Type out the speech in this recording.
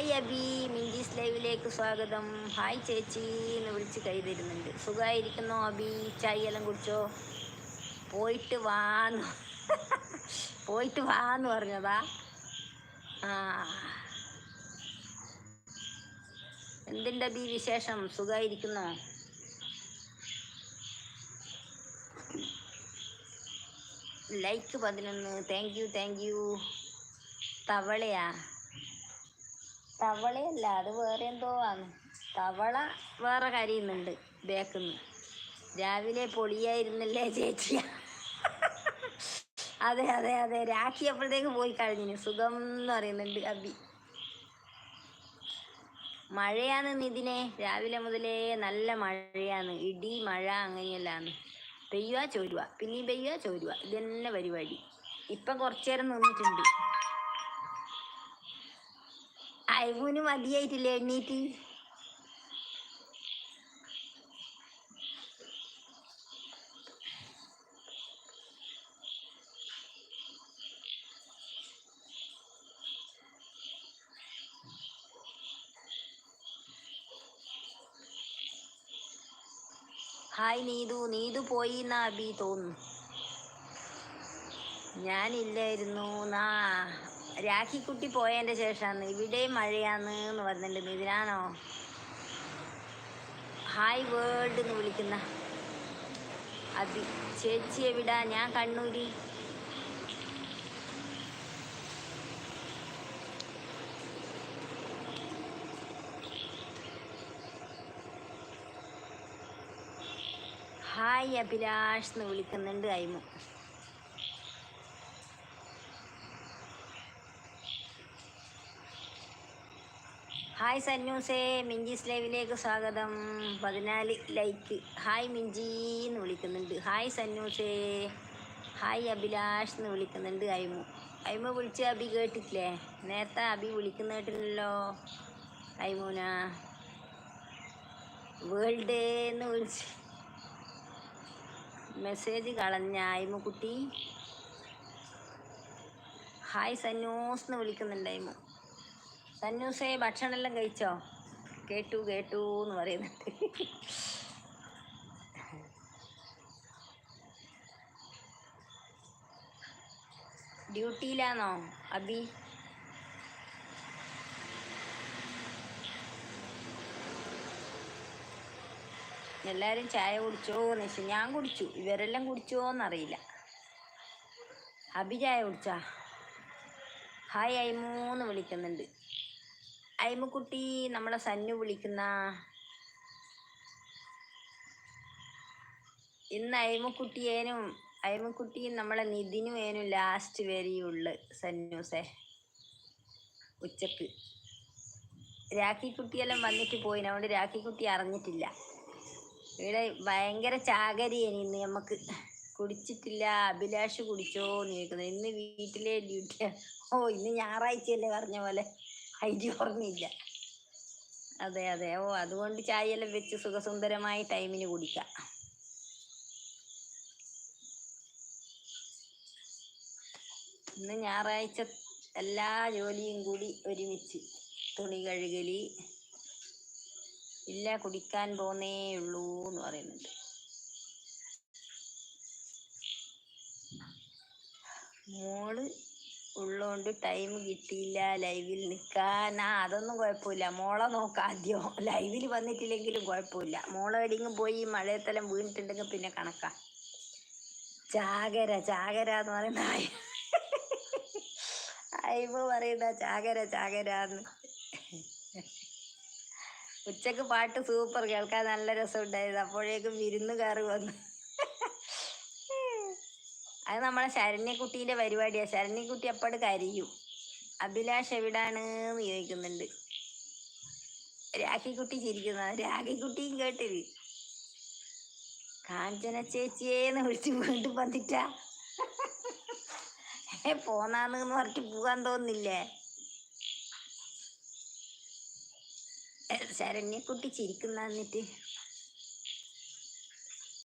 Hi Abi, മിഞ്ചീസ് ലൈവിലേക്ക് സ്വാഗതം. Hi ചേച്ചി എന്ന് വിളിച്ച് കൈ തരുന്നുണ്ട്. സുഖമായിരിക്കുന്നോ അബി? ചായ എല്ലാം കുടിച്ചോ? പോയിട്ട് വാന്ന് പോയിട്ട് വാന്ന് പറഞ്ഞതാ. ആ, എന്തിൻ്റെ അബി വിശേഷം? സുഖമായിരിക്കുന്നോ? ലൈക്ക് 11. Thank you. തവളയാ? തവളയല്ല, അത് വേറെ എന്തോ ആണ്. തവള വേറെ കരയുന്നുണ്ട് ബേക്കുന്ന്. രാവിലെ പൊളിയായിരുന്നല്ലേ ചേച്ചി? അതെ അതെ അതെ, രാഖി അപ്പോഴത്തേക്ക് പോയി കഴിഞ്ഞു. സുഖം എന്ന് പറയുന്നുണ്ട് അബി. മഴയാണ് നിതിനെ, രാവിലെ മുതലേ നല്ല മഴയാണ്. ഇടി മഴ അങ്ങനെയെല്ലാമാണ്. പെയ്യുക ചോരുക, പിന്നെയും പെയ്യുക ചോരുക, ഇത് തന്നെ പരിപാടി. ഇപ്പം കുറച്ചു നേരം നിന്നിട്ടുണ്ട്. അയവൂന് മതിയായിട്ടില്ലേ എണ്ണീറ്റ്? ഹായ് നീതു പോയി എന്നാ അബി തോന്നുന്നു. ഞാനില്ലായിരുന്നു നാ. രാഖിക്കുട്ടി പോയതിൻ്റെ ശേഷമാണ് ഇവിടെയും മഴയാന്ന് എന്ന് പറഞ്ഞിട്ടുണ്ട്. ഇതിനാണോ ഹായ് വേൾഡ് എന്ന് വിളിക്കുന്ന അബി? ചേച്ചി എവിടാ? ഞാൻ കണ്ണൂര്. ഹായ് അഭിലാഷ് എന്ന് വിളിക്കുന്നുണ്ട് അയ്മു. ഹായ് സന്നൂസേ, മിഞ്ചീസ് ലൈവിലേക്ക് സ്വാഗതം. 14 ലൈക്ക്. ഹായ് മിഞ്ചി എന്ന് വിളിക്കുന്നുണ്ട്. ഹായ് സന്നൂസേ. ഹായ് അഭിലാഷ് എന്ന് വിളിക്കുന്നുണ്ട് അയ്മു വിളിച്ച് അബി കേട്ടിട്ടില്ലേ? നേരത്തെ അബി വിളിക്കുന്ന കേട്ടില്ലല്ലോ. അയ്മൂന വേൾഡ് എന്ന് വിളിച്ച് മെസ്സേജ് കളഞ്ഞ അയ്മുക്കുട്ടി. ഹായ് സന്നൂസ് എന്ന് വിളിക്കുന്നുണ്ട് അയ്മു. സന്നൂസേ, ഭക്ഷണമെല്ലാം കഴിച്ചോ? കേട്ടു എന്ന് പറയുന്നുണ്ട്. ഡ്യൂട്ടിയിലാണോ അബി? എല്ലാവരും ചായ കുടിച്ചോന്ന് ചോദിച്ചു. ഞാൻ കുടിച്ചു, ഇവരെല്ലാം കുടിച്ചോന്നറിയില്ല. അബി ചായ കുടിച്ചാ? ഹായ് അയ്മൂന്ന് വിളിക്കുന്നുണ്ട്. അയ്മുക്കുട്ടി, നമ്മളെ സന്നു വിളിക്കുന്ന. ഇന്ന് അയ്മുക്കുട്ടിയും നമ്മളെ നിതിനും ഏനും ലാസ്റ്റ് വരെയുള്ളു സന്നൂസേ. ഉച്ചക്ക് രാഖിക്കുട്ടിയെല്ലാം വന്നിട്ട് പോയിന്, അതുകൊണ്ട് രാഖിക്കുട്ടി അറിഞ്ഞിട്ടില്ല. ഇവിടെ ഭയങ്കര ചാകരിയാണ് ഇന്ന് നമുക്ക്. കുടിച്ചിട്ടില്ല. അഭിലാഷ് കുടിച്ചോന്ന് ചോദിക്കുന്നത്. ഇന്ന് വീട്ടിലെ ഡ്യൂട്ടിയാ. ഓ, ഇന്ന് ഞായറാഴ്ചയല്ലേ പറഞ്ഞ പോലെ. ഐഡി ഓർമ്മയില്ല. അതെ അതെ. ഓ, അതുകൊണ്ട് ചായയെല്ലാം വെച്ച് സുഖസുന്ദരമായി ടൈമിന് കുടിക്കാം. ഇന്ന് ഞായറാഴ്ച എല്ലാ ജോലിയും കൂടി ഒരുമിച്ച്. തുണി കഴുകലി ഇല്ല, കുടിക്കാൻ പോന്നേ ഉള്ളൂ എന്ന് പറയുന്നുണ്ട്. മോള് ഉള്ളോണ്ട് ടൈം കിട്ടിയില്ല ലൈവിൽ നിൽക്കാൻ. അതൊന്നും കുഴപ്പമില്ല, മോളെ നോക്കാം ആദ്യം. ലൈവിൽ വന്നിട്ടില്ലെങ്കിലും കുഴപ്പമില്ല. മോളെ എവിടെയെങ്കിലും പോയി മഴയത്തെല്ലാം വീണിട്ടുണ്ടെങ്കിൽ പിന്നെ കണക്കാം. ചാകര എന്ന് പറയുന്ന അയ്മ പറയുന്ന ചാകരാന്ന്. ഉച്ചക്ക് പാട്ട് സൂപ്പർ, കേൾക്കാൻ നല്ല രസമുണ്ടായിരുന്നു. അപ്പോഴേക്കും വിരുന്നുകാർ വന്നു. അത് നമ്മളെ ശരണ്യക്കുട്ടീൻ്റെ പരിപാടിയാണ്. ശരണ്യക്കുട്ടി അപ്പോഴ് കരയും. അഭിലാഷ് എവിടാണ് എന്ന് ചോദിക്കുന്നുണ്ട്. രാഖിക്കുട്ടി ചിരിക്കുന്ന. രാഖിക്കുട്ടിയും കേട്ടില്ല. കാഞ്ചന ചേച്ചിയേന്ന് വിളിച്ച് വീണ്ടും വന്നിട്ടാ പോന്നാന്ന് പറഞ്ഞിട്ട് പോകാൻ തോന്നില്ലേ? ശരണ്യക്കുട്ടി ചിരിക്കുന്ന. എന്നിട്ട്